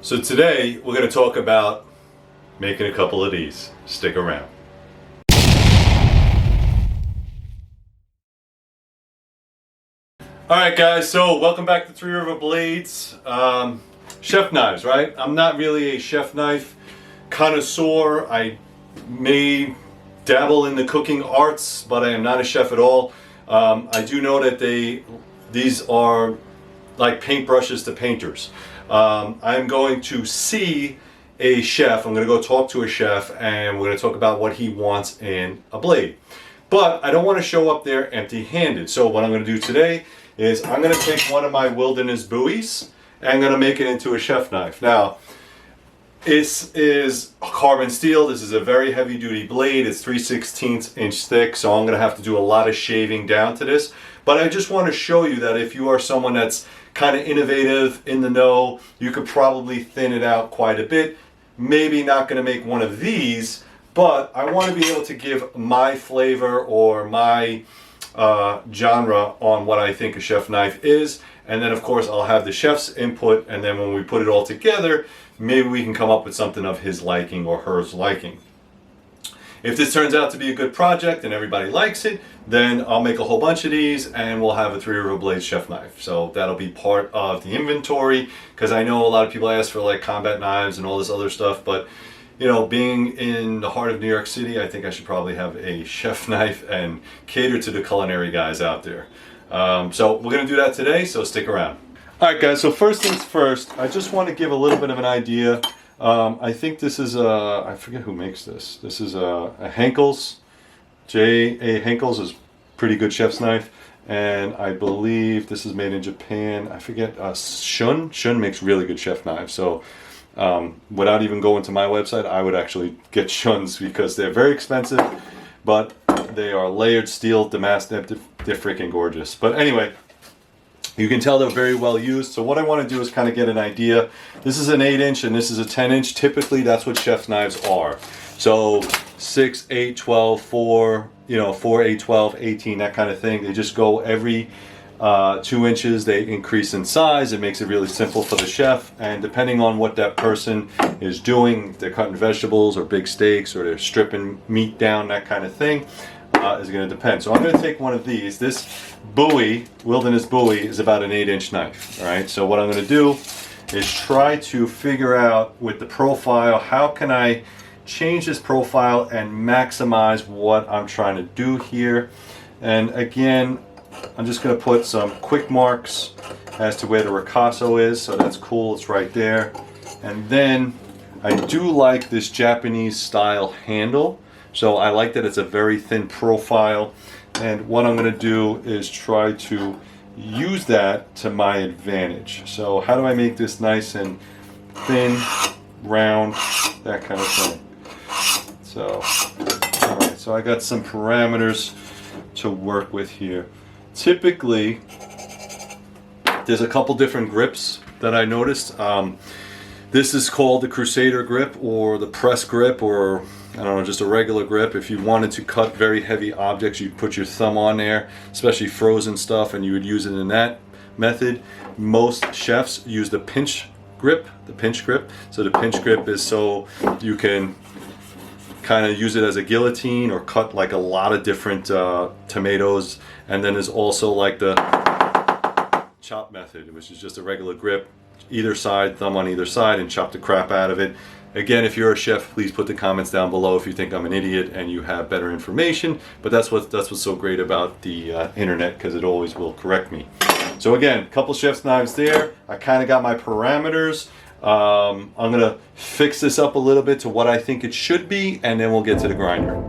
So today we're going to talk about making a couple of these. Stick around. Alright guys, so welcome back to Three River Blades. Chef knives, right? I'm not really a chef knife connoisseur. I may dabble in the cooking arts, but I am not a chef at all. I do know that these are like paintbrushes to painters. I'm going to see a chef. I'm going to go talk to a chef and we're going to talk about what he wants in a blade. But I don't want to show up there empty-handed. So what I'm going to do today is I'm going to take one of my Wilderness buoys and I'm going to make it into a chef knife. Now, this is carbon steel. This is a very heavy duty blade. It's 3/16 inch thick, so I'm going to have to do a lot of shaving down to this. But I just want to show you that if you are someone that's kind of innovative, in the know, you could probably thin it out quite a bit. Maybe not going to make one of these, but I want to be able to give my flavor or my genre on what I think a chef knife is. And then of course I'll have the chef's input, and then when we put it all together, maybe we can come up with something of his liking or hers liking. If this turns out to be a good project and everybody likes it, then I'll make a whole bunch of these and we'll have a Three River Blades chef knife. So that'll be part of the inventory, because I know a lot of people ask for like combat knives and all this other stuff, but you know, being in the heart of New York City, I think I should probably have a chef knife and cater to the culinary guys out there. So we're going to do that today, so stick around. Alright guys, so first things first, I just want to give a little bit of an idea. I think this is I forget who makes this. This is a Henckels. J.A. Henckels is pretty good chef's knife. And I believe this is made in Japan. I forget, Shun. Shun makes really good chef knives. So without even going to my website, I would actually get Shuns because they're very expensive, but they are layered steel damask. They're freaking gorgeous. But anyway, you can tell they're very well used. So what I want to do is kind of get an idea. This is an 8-inch and this is a 10-inch. Typically that's what chef's knives are. So 6, 8, 12, 4, 4, 8, 12, 18, that kind of thing. They just go every 2 inches. They increase in size. It makes it really simple for the chef, and depending on what that person is doing, if they're cutting vegetables or big steaks or they're stripping meat down, that kind of thing, is going to depend. So I'm going to take one of these. This buoy, Wilderness buoy, is about an 8-inch knife. All right, so what I'm going to do is try to figure out with the profile, how can I change this profile and maximize what I'm trying to do here. And again, I'm just going to put some quick marks as to where the ricasso is, so that's cool, it's right there. And then I do like this Japanese style handle, so I like that it's a very thin profile, and what I'm going to do is try to use that to my advantage. So how do I make this nice and thin, round, that kind of thing. So, alright, so I got some parameters to work with here. Typically, there's a couple different grips that I noticed. This is called the Crusader grip or the press grip, or I don't know, just a regular grip. If you wanted to cut very heavy objects, you'd put your thumb on there, especially frozen stuff, and you would use it in that method. Most chefs use the pinch grip, So the pinch grip is so you can kind of use it as a guillotine or cut like a lot of different tomatoes. And then there's also like the chop method, which is just a regular grip, either side, thumb on either side, and chop the crap out of it. Again, if you're a chef, please put the comments down below if you think I'm an idiot and you have better information. But that's what's so great about the internet, because it always will correct me. So again, a couple chef's knives there. I kind of got my parameters. I'm gonna fix this up a little bit to what I think it should be, and then we'll get to the grinder.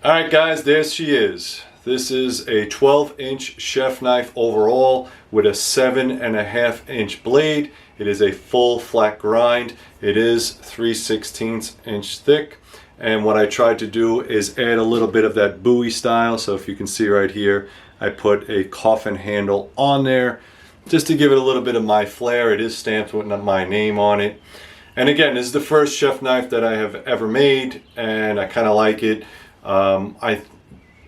All right, guys, there she is. This is a 12-inch chef knife overall with a 7.5-inch blade. It is a full flat grind. It is 3/16 inch thick. And what I tried to do is add a little bit of that Bowie style. So if you can see right here, I put a coffin handle on there just to give it a little bit of my flair. It is stamped with my name on it. And again, this is the first chef knife that I have ever made, and I kind of like it.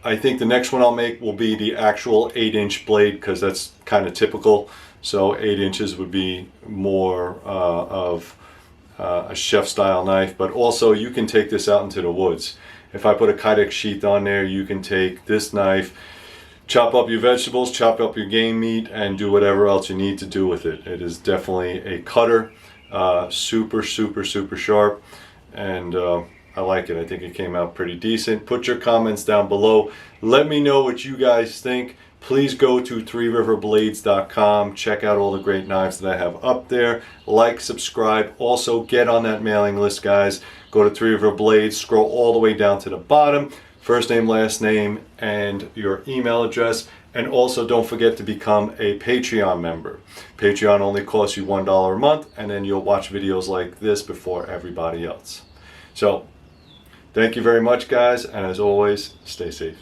I think the next one I'll make will be the actual 8-inch blade, because that's kind of typical. So 8 inches would be more of a chef style knife. But also you can take this out into the woods. If I put a Kydex sheath on there, you can take this knife, chop up your vegetables, chop up your game meat, and do whatever else you need to do with it. It is definitely a cutter, super sharp, and I like it. I think it came out pretty decent. Put your comments down below. Let me know what you guys think. Please go to 3riverblades.com. Check out all the great knives that I have up there. Like, subscribe. Also, get on that mailing list, guys. Go to 3 River Blades. Scroll all the way down to the bottom. First name, last name, and your email address. And also, don't forget to become a Patreon member. Patreon only costs you $1 a month, and then you'll watch videos like this before everybody else. So, thank you very much, guys, and as always, stay safe.